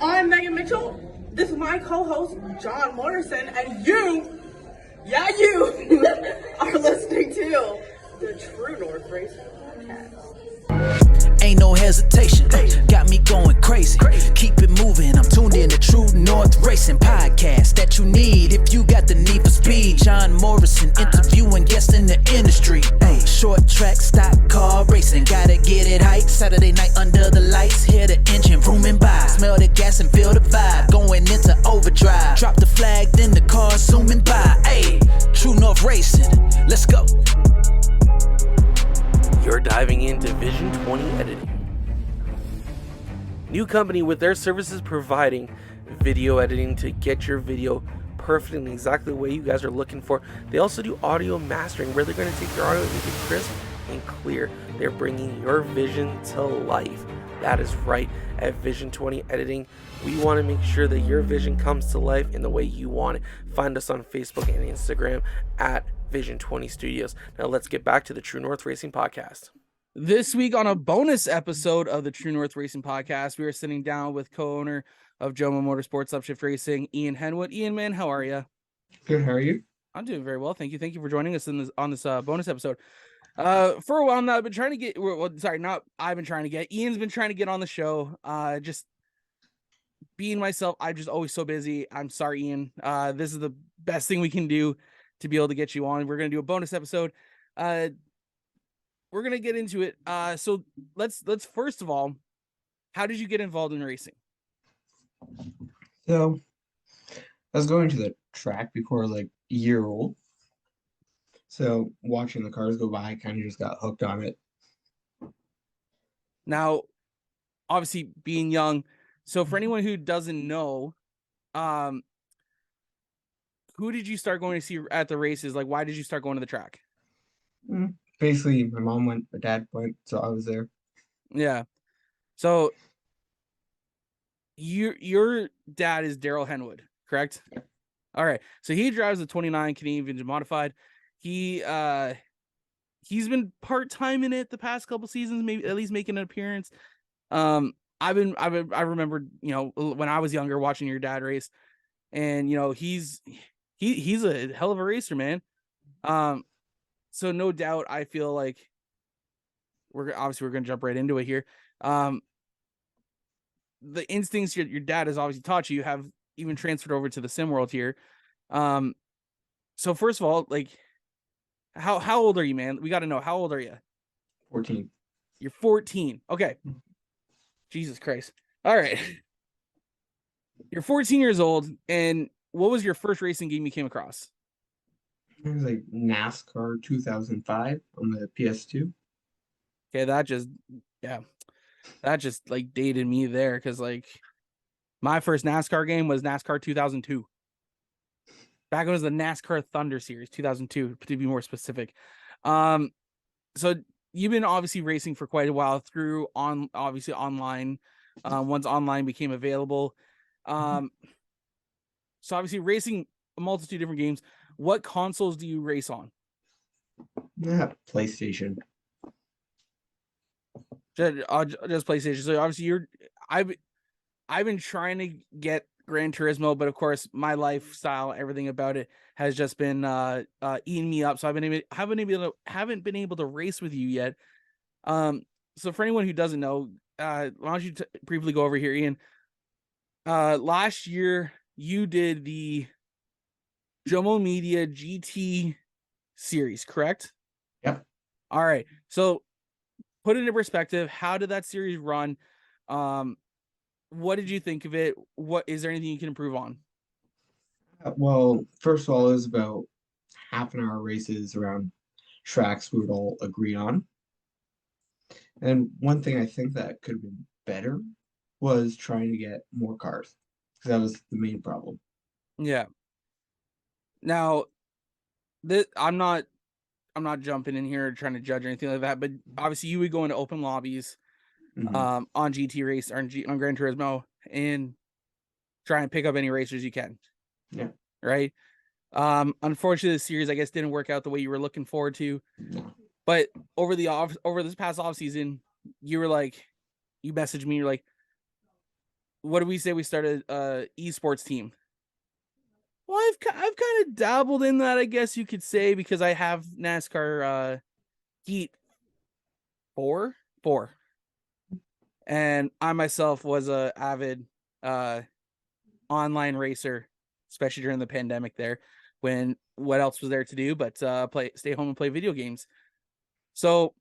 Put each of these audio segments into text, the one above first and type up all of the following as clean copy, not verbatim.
I'm Megan Mitchell. This is my co-host, John Morrison, and you, you, are listening to the True North Racing Podcast. Ain't no hesitation, got me going crazy. Keep it moving, I'm tuned in to True North Racing Podcast that you need if you got the need for speed. John Morrison interviewing guests in the industry. Hey, short track, stock car racing, gotta get it hype. Saturday night under the lights, hear the engine rooming by. Smell the gas and feel the vibe, going into overdrive. Drop the flag, then the car zooming by. Hey, True North Racing, let's go. You're diving into Vision 20 Editing. New company with their services providing video editing to get your video perfect and exactly the way you guys are looking for. They also do audio mastering where they're going to take your audio and make it crisp and clear. They're bringing your vision to life. That is right. At Vision 20 Editing, we want to make sure that your vision comes to life in the way you want it. Find us on Facebook and Instagram at Vision 20 Studios. Now let's get back to the True North Racing Podcast. This week on a bonus episode of the True North Racing Podcast, we are sitting down with co-owner of Jomo Motorsports Upshift Racing, Ian Henwood. Ian, man, how are you? Good, how are you? I'm doing very well, thank you. Thank you for joining us on this bonus episode. For a while now, I've been trying to get. Ian's been trying to get on the show. Just being myself, I'm just always so busy. I'm sorry, Ian. This is the best thing we can do to be able to get you on. We're gonna do a bonus episode. We're gonna get into it. So let's first of all, how did you get involved in racing? So, I was going to the track before like a year old. So, watching the cars go by, I kind of just got hooked on it. Now, obviously being young, so for anyone who doesn't know, who did you start going to see at the races? Like, why did you start going to the track? Basically, my mom went, my dad went, so I was there. Yeah. So your dad is Daryl Henwood, correct? Yeah. All right. So he drives the 29 Canadian Vintage Modified. He's been part-time in it the past couple seasons, maybe at least making an appearance. I remember, when I was younger watching your dad race, and he's a hell of a racer, man. So no doubt, I feel like we're going to jump right into it here. The instincts your dad has obviously taught you have even transferred over to the sim world here. So first of all, like, how old are you, man? We got to know, how old are you? 14. You're 14. Okay. Jesus Christ. All right. You're 14 years old, and what was your first racing game you came across? It was like NASCAR 2005 on the PS2. Okay, that just like dated me there, because like my first NASCAR game was NASCAR 2002. Back when it was the NASCAR Thunder Series 2002, to be more specific. So you've been obviously racing for quite a while through obviously online. Once online became available. So obviously racing a multitude of different games. What consoles do you race on? Yeah, PlayStation. Just PlayStation. So obviously I've been trying to get Gran Turismo, but of course my lifestyle, everything about it has just been eating me up. So haven't been able to race with you yet. So for anyone who doesn't know, why don't you briefly go over here, Ian? Last year you did the Jomo Media GT series, correct? Yep. All right. So put it into perspective, how did that series run? What did you think of it? What is there anything you can improve on? Well, first of all, it was about half an hour races around tracks we would all agree on. And one thing I think that could have been better was trying to get more cars, because that was the main problem. Yeah. Now, I'm not jumping in here trying to judge or anything like that, but obviously you would go into open lobbies on GT race or on Gran Turismo and try and pick up any racers you can. Yeah. Right. Unfortunately, the series, I guess, didn't work out the way you were looking forward to. No. But over this past off season, you were like, you messaged me, you're like, what do we say we started esports team? Well, I've kind of dabbled in that, I guess you could say, because I have NASCAR Heat 4, and I myself was a avid online racer, especially during the pandemic there, when what else was there to do but stay home and play video games. So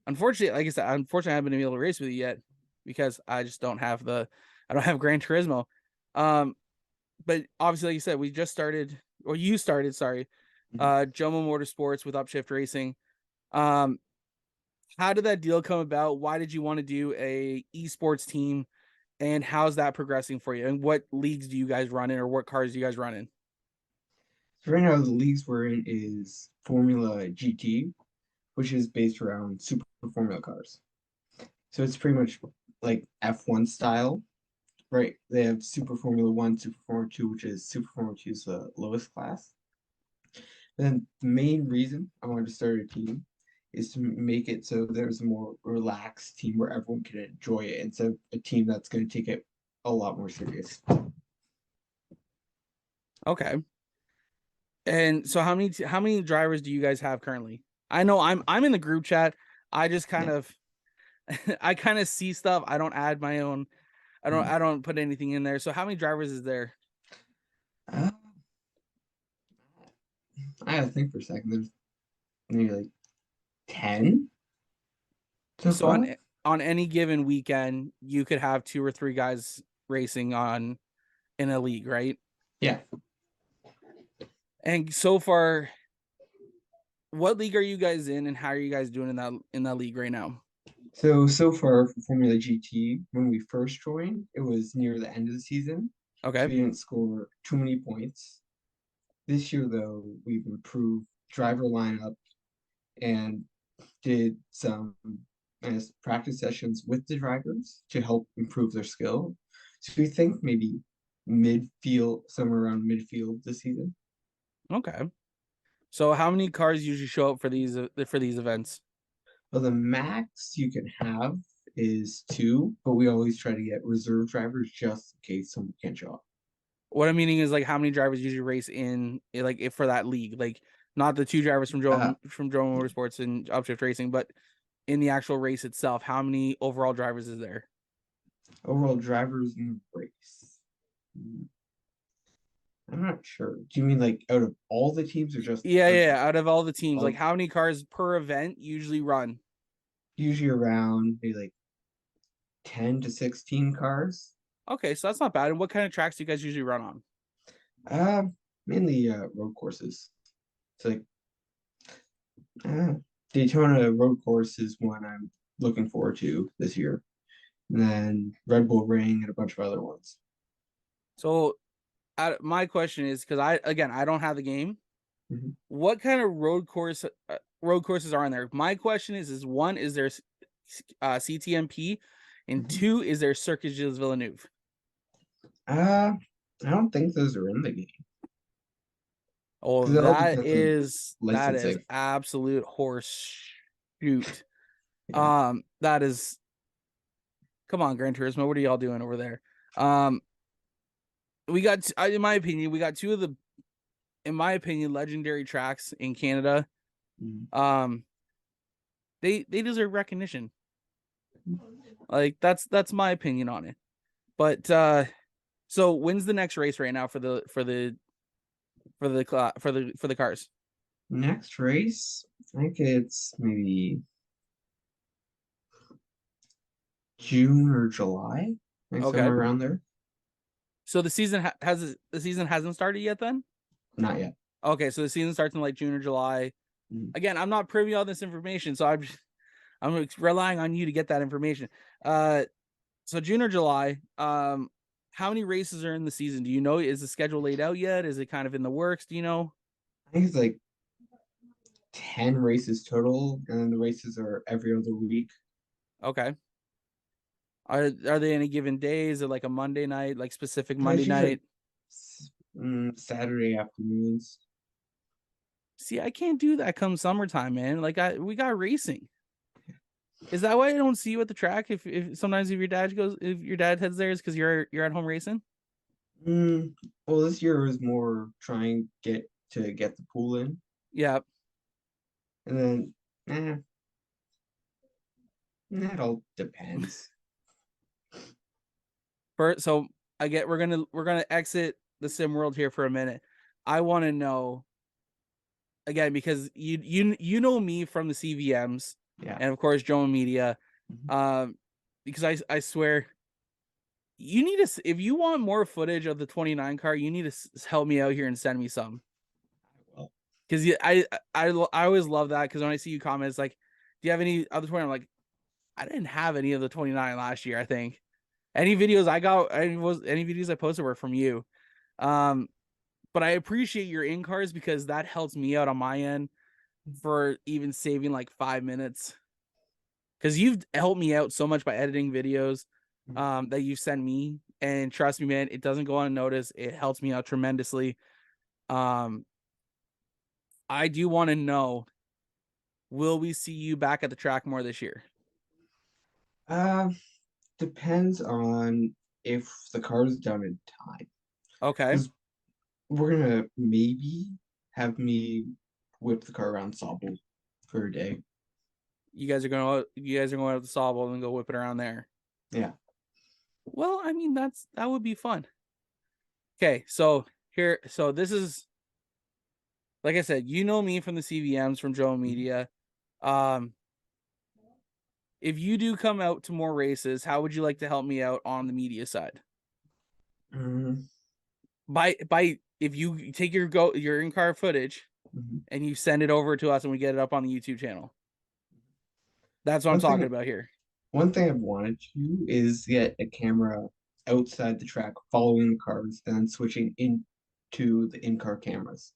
unfortunately, like I said, I haven't been able to race with you yet because I just don't have Gran Turismo. But obviously, like you said, we just started, or you started, sorry, Jomo Motorsports with Upshift Racing. How did that deal come about? Why did you want to do a esports team, and how's that progressing for you? And what leagues do you guys run in, or what cars do you guys run in? So right now the leagues we're in is Formula GT, which is based around super formula cars. So it's pretty much like F1 style, right? They have Super Formula 1, Super Formula 2, which is Super Formula 2 is the lowest class. Then the main reason I wanted to start a team is to make it so there's a more relaxed team where everyone can enjoy it instead of a team that's going to take it a lot more serious. Okay. And so how many drivers do you guys have currently? I know I'm in the group chat. I just kind of I kind of see stuff. I don't add my own. I don't put anything in there. So how many drivers is there? Uh, I gotta think for a second. There's maybe like 10 so So far. on any given weekend, you could have 2 or 3 guys racing in a league, right? Yeah. And so far, what league are you guys in, and how are you guys doing in that league right now? So far for Formula GT, when we first joined, it was near the end of the season, so Okay. we didn't score too many points. This year, though, we've improved driver lineup and did some nice practice sessions with the drivers to help improve their skill. So we think maybe midfield, somewhere around midfield this season. Okay. So how many cars usually show up for these events? Well, the max you can have is 2, but we always try to get reserve drivers just in case someone can't show up. What I'm meaning is like how many drivers usually race in like if for that league, like not the 2 drivers from Joe Motorsports and Upshift Racing, but in the actual race itself, how many overall drivers is there? Overall drivers in the race. I'm not sure. Do you mean like out of all the teams or just Yeah, our yeah. team? Out of all the teams, like Well, how many cars per event usually run? usually around maybe like 10 to 16 cars. Okay, so that's not bad. And what kind of tracks do you guys usually run on? Mainly road courses. It's like Daytona road course is one I'm looking forward to this year. And then Red Bull Ring and a bunch of other ones. So, my question is because I don't have the game. Mm-hmm. What kind of road courses are in there? My question is one, is there CTMP, and Mm-hmm. 2, is there Circuit Gilles Villeneuve? I don't think those are in the game. Oh, Because it all that depends on is licensing. absolute horse shoot. Yeah. That is. Come on, Gran Turismo, what are y'all doing over there? We got, in my opinion, we got 2 of the, in my opinion, legendary tracks in Canada. Mm-hmm. They deserve recognition. Like that's my opinion on it. But so when's the next race right now for the cars? Next race, I think it's maybe June or July, like Okay. somewhere around there. So the season hasn't started yet then? Not yet. Okay, so the season starts in like June or July. Mm-hmm. Again, I'm not privy to all this information, so I'm relying on you to get that information. So June or July. How many races are in the season? Do you know? Is the schedule laid out yet? Is it kind of in the works? Do you know? I think it's like 10 races total, and then the races are every other week. Okay. Are they any given days or like a Monday night, like specific Monday It's usually night? Saturday afternoons. See, I can't do that come summertime, man. Like we got racing. Is that why I don't see you at the track? If sometimes if your dad heads there, is because you're at home racing? Mm, well, this year was more trying to get the pool in, Yeah. and then it all depends. So we're gonna exit the sim world here for a minute. I want to know again because you know me from the CVMs Yeah. and of course Joe Media, Mhm. because I swear you need to if you want more footage of the 29 car, you need to help me out here and send me some. Well, Because I always love that because when I see you comment, it's like, do you have any other 20? I'm like, I didn't have any of the 29 last year. I think any videos I got, any videos I posted were from you. Um, but I appreciate your in cars because that helps me out on my end for even saving like 5 minutes. Because you've helped me out so much by editing videos that you send me, and trust me, man, it doesn't go unnoticed. It helps me out tremendously. Um, I do want to know, will we see you back at the track more this year? uh, depends on if the car is done in time. Okay. Because we're gonna maybe have me whip the car around Sobble for a day. You guys are going out to Sawball and go whip it around there. Yeah. Well, I mean that would be fun. Okay, so this is like I said, you know me from the CVMs from Joe Media. Um, if you do come out to more races, how would you like to help me out on the media side? Mm, By if you take your in car footage mhm. and you send it over to us and we get it up on the YouTube channel. That's what I'm One talking thing, about here. one thing I've wanted to do is get a camera outside the track, following the cars, and then switching into the in-car cameras.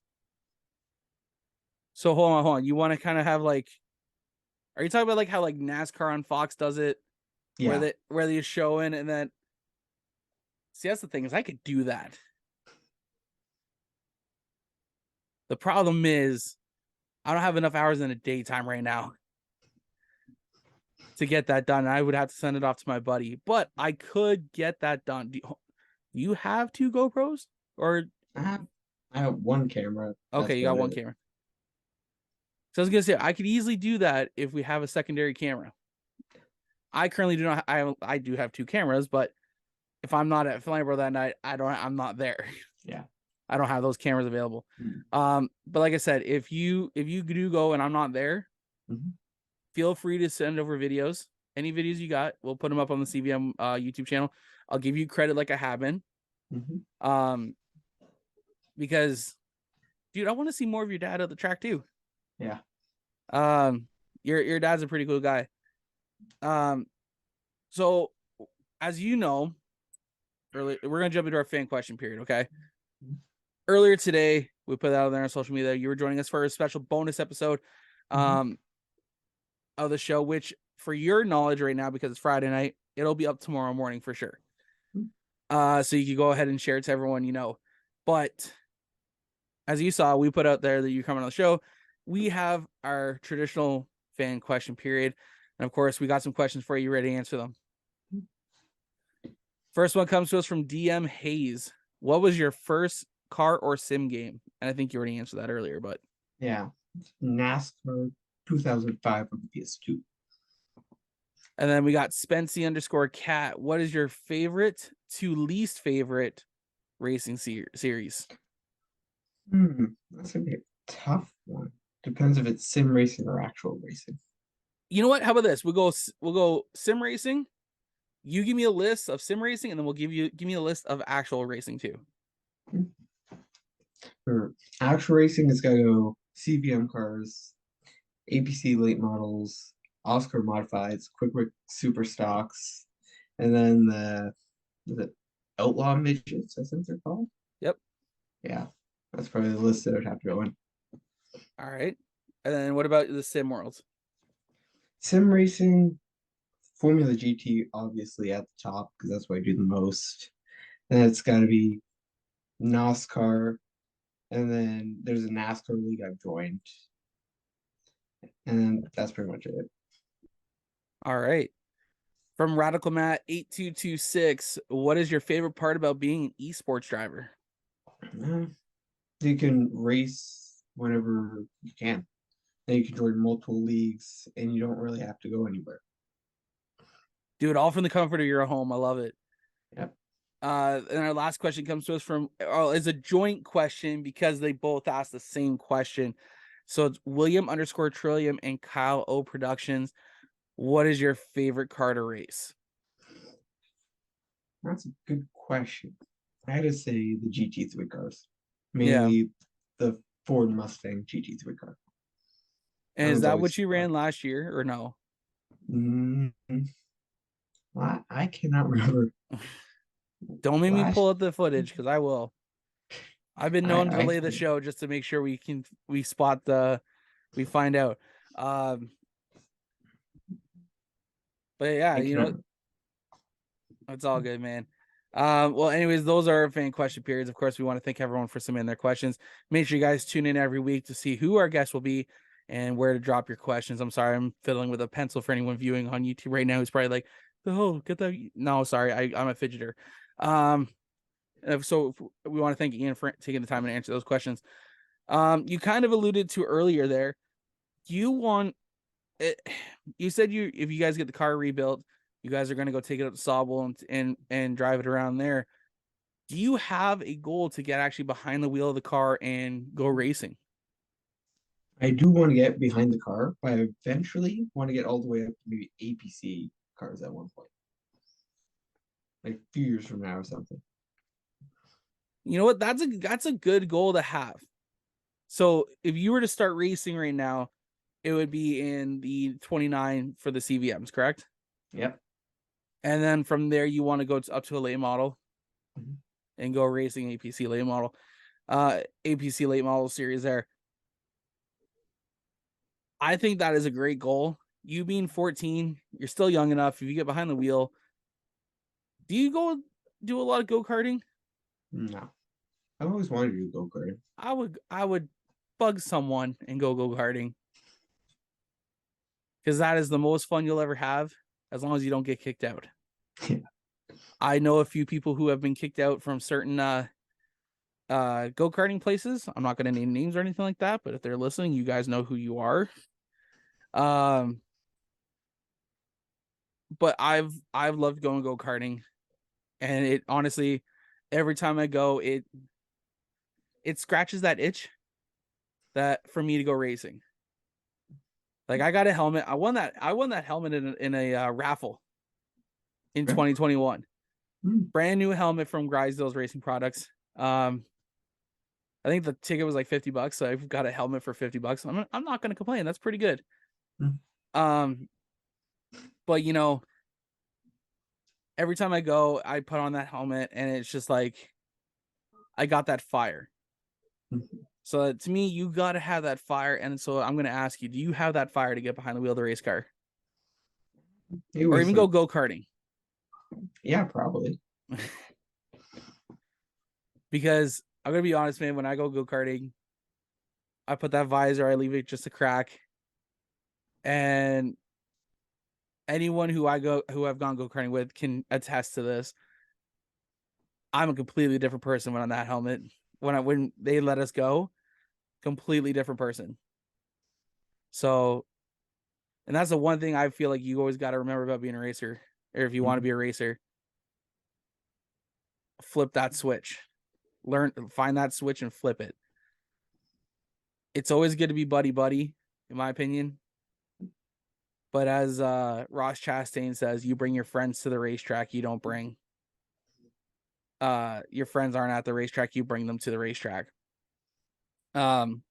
So hold on. You want to kind of have like, are you talking about like how like NASCAR on Fox does it, Yeah. where they show in and then see that's the thing is I could do that. The problem is I don't have enough hours in a daytime right now to get that done. I would have to send it off to my buddy, but I could get that done. Do you have 2 GoPros or I have I have one camera. That's okay, you got about one it. camera. So I was gonna say I could easily do that if we have a secondary camera. I currently do not. I do have 2 cameras, but if I'm not at Flamborough that night, I'm not there. Yeah. I don't have those cameras available. Mm. But like I said, if you do go and I'm not there, Mhm. feel free to send over videos. Any videos you got, we'll put them up on the CVM YouTube channel. I'll give you credit like I have been. Mhm. Um, because dude, I want to see more of your dad at the track too. Yeah. Um, your dad's a pretty cool guy. Um, so as you know, earlier we're gonna jump into our fan question period, okay? Mhm. Earlier today, we put that out there on social media. You were joining us for a special bonus episode Mhm. um of the show, which for your knowledge right now, because it's Friday night, it'll be up tomorrow morning for sure. Mhm. So you can go ahead and share it to everyone you know. But as you saw, we put out there that you're coming on the show. We have our traditional fan question period. And of course, we got some questions for you ready to answer them. First one comes to us from DM Hayes. What was your first car or sim game? And I think you already answered that earlier, but Yeah. NASCAR 2005 on the PS2. and then we got Spency_cat. What is your favorite to least favorite racing series? That's gonna be a tough one. Depends if it's sim racing or actual racing. You know what? How about this? We'll go sim racing. You give me a list of sim racing, and then give me a list of actual racing too. For actual racing, it's gotta go CVM cars, APC late models, Oscar modifieds, Quick Quick super stocks, and then the outlaw midgets, I think they're called. Yep. Yeah, that's probably the list that would have to go in. All right. And then what about the sim worlds? Sim racing, Formula GT, obviously at the top because that's what I do the most. And it's got to be NASCAR, and then there's a NASCAR league I've joined, and then that's pretty much it. All right. From Radical Matt 8226, what is your favorite part about being an esports driver? You can race whenever you can. Then you can join multiple leagues, and you don't really have to go anywhere. Do it all from the comfort of your home. I love it. Yep. And our last question comes to us from is a joint question because they both asked the same question. So it's William_Trillium and Kyle O Productions. What is your favorite car to race? That's a good question. I had to say the GT3 cars, Yeah. mainly the Ford Mustang GT3 car. And That is one's that always what you ran fun. last year or no? Mm, I cannot remember Don't make me last. pull up the footage because I will. I've been known to I delay the can, show just to make sure we find out. Um, but yeah, I cannot. it's all good, man. Well, anyways, those are our fan question periods. Of course, we want to thank everyone for submitting their questions. Make sure you guys tune in every week to see who our guests will be and where to drop your questions. I'm sorry, I'm fiddling with a pencil for anyone viewing on YouTube right now who's probably like, oh, get that. No, sorry, I'm a fidgeter. So we want to thank Ian for taking the time to answer those questions. You kind of alluded to earlier there. Do you want it? You said if you guys get the car rebuilt, you guys are going to go take it up to Sawbull and drive it around there. Do you have a goal to get actually behind the wheel of the car and go racing? I do want to get behind the car, but I eventually want to get all the way up to maybe APC cars at one point, like a few years from now or something. You know what? That's a good goal to have. So if you were to start racing right now, it would be in the 29 for the CVMs, correct? Yep. And then from there, you want to go up to a late model Mhm. and go racing APC late model, APC late model series there. I think that is a great goal. You being 14, you're still young enough. If you get behind the wheel, do you go do a lot of go-karting? No, I've always wanted to do go-karting. I would bug someone and go go-karting. Because that is the most fun you'll ever have, as long as you don't get kicked out. Yeah. I know a few people who have been kicked out from certain go-karting places. I'm not gonna name names or anything like that, but if they're listening, you guys know who you are. But I've loved going go-karting, and it honestly, every time I go, it scratches that itch that for me to go racing. Like I got a helmet. I won that helmet in a raffle in 2021. Brand new helmet from Grisdale's Racing Products. I think the ticket was like $50, so I've got a helmet for $50. I'm not gonna complain. That's pretty good. But you know, every time I go, I put on that helmet, and it's just like I got that fire. So to me, you got to have that fire, and so I'm gonna ask you: do you have that fire to get behind the wheel of the race car, or even go karting? Yeah, probably. Because I'm gonna be honest, man. When I go karting, I put that visor, I leave it just a crack, and anyone who I've gone go karting with can attest to this. I'm a completely different person when on that helmet. When they let us go, completely different person. So, and that's the one thing I feel like you always got to remember about being a racer, or if you want to be a racer, flip that switch. Find that switch and flip it. It's always good to be buddy, in my opinion. But as Ross Chastain says, you bring your friends to the racetrack. You don't bring your friends aren't at the racetrack. You bring them to the racetrack. So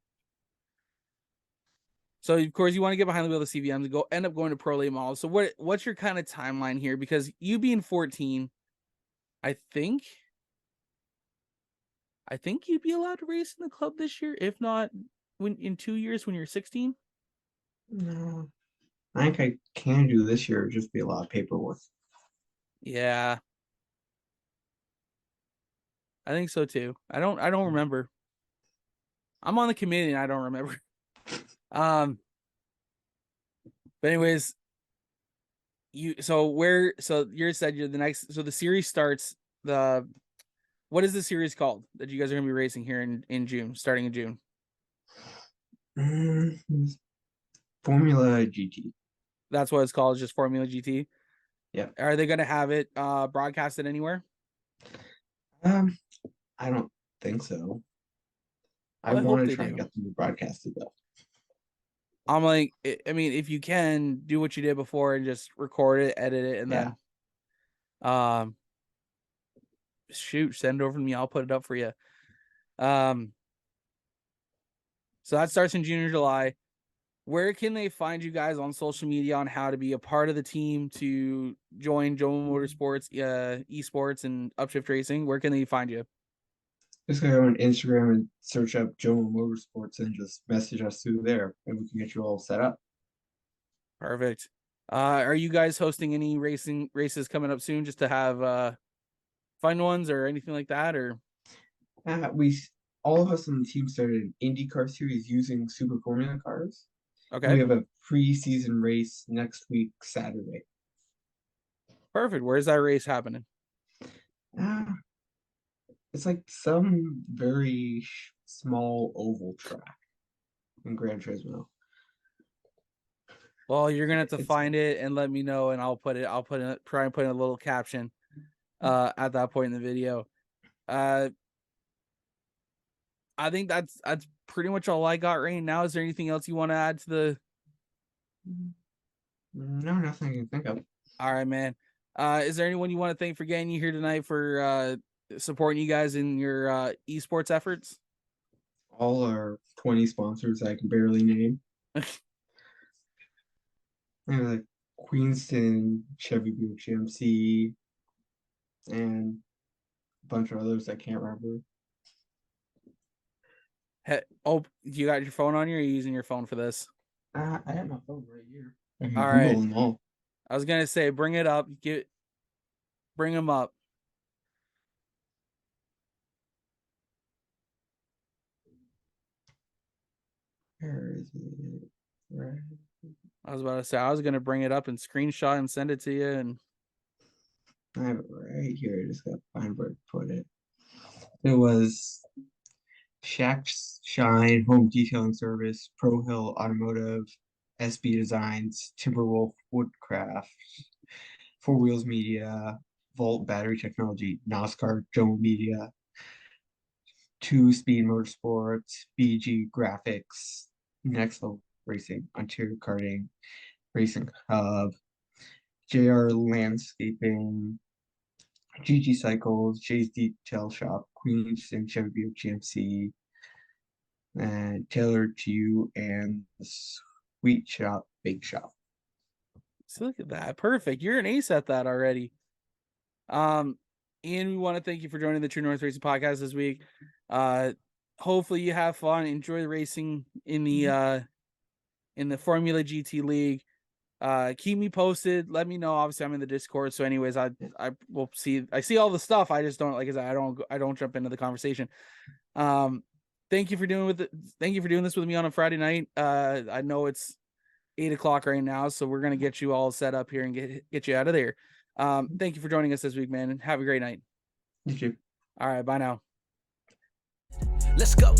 of course you want to get behind the wheel of the CVMs and end up going to pro late models. So what's your kind of timeline here? Because you being 14, I think you'd be allowed to race in the club this year, if not in 2 years when you're 16. No, I think I can do this year. Just be a lot of paperwork. Yeah, I think so too. I don't remember. I'm on the committee and I don't remember. But anyways, you said you're the next, so the series starts what is the series called that you guys are gonna be racing here in June, starting in June? Mm, Formula GT. That's what it's called, just Formula GT. Yeah. Are they gonna have it broadcasted anywhere? Um, I don't think so. I Well, I hope want to they try and do. get them to broadcast it though. I'm like, I mean, if you can do what you did before and just record it, edit it, and Yeah. then shoot, send it over to me. I'll put it up for you. Um, so that starts in June or July. Where can they find you guys on social media on how to be a part of the team to join Jomo Motorsports, esports, and upshift racing? Where can they find you? Just go on Instagram and search up Jomo Motorsports and just message us through there, and we can get you all set up. Perfect. Are you guys hosting any races coming up soon, just to have fun ones or anything like that? Or We all of us on the team started an IndyCar series using Super Formula cars. And we okay, have a pre-season race next week, Saturday. perfect. Where's that race happening? Ah, it's like some very small oval track in Gran Turismo. Well, you're gonna have to It's find it and let me know, and I'll put it. Try and put in a little caption at that point in the video. Uh, I think that's pretty much all I got right now. Is there anything else you want to add to the? no, nothing I can think of. All right, man. Is there anyone you want to thank for getting you here tonight for supporting you guys in your esports efforts? All our 20 sponsors I can barely name. Like Queenston, Chevy Buick GMC, and a bunch of others I can't remember. Oh, you got your phone on you, or are you using your phone for this? I have my phone right here. I can All Google right. them all. I was gonna say, bring it up. Bring them up. Where is it? Right. I was about to say I was gonna bring it up and screenshot and send it to you. And I have it right here. I just got to find where to put it. It was Shack Shine Home Detailing Service, Pro Hill Automotive, SB Designs, Timberwolf Woodcraft, Four Wheels Media, Volt Battery Technology, NASCAR Joe Media, Two Speed Motorsports, BG Graphics, Next Level Racing, Ontario Karting, Racing Hub, JR Landscaping, GG Cycles, Jay's Detail Shop, Queens and Chevy Buick GMC, and Tailored to You and the Sweet Shop Bake Shop. so look at that. Perfect. You're an ace at that already. Ian, we want to thank you for joining the True North Racing Podcast this week. Hopefully you have fun, enjoy the racing in the Formula GT League. Keep me posted. Let me know. Obviously, I'm in the Discord. So, anyways, I will see. I see all the stuff. I just don't, like I said, I don't jump into the conversation. Thank you for doing this with me on a Friday night. I know it's 8:00 right now, so we're gonna get you all set up here and get you out of there. Thank you for joining us this week, man, and have a great night. You too. All right, bye now. Let's go.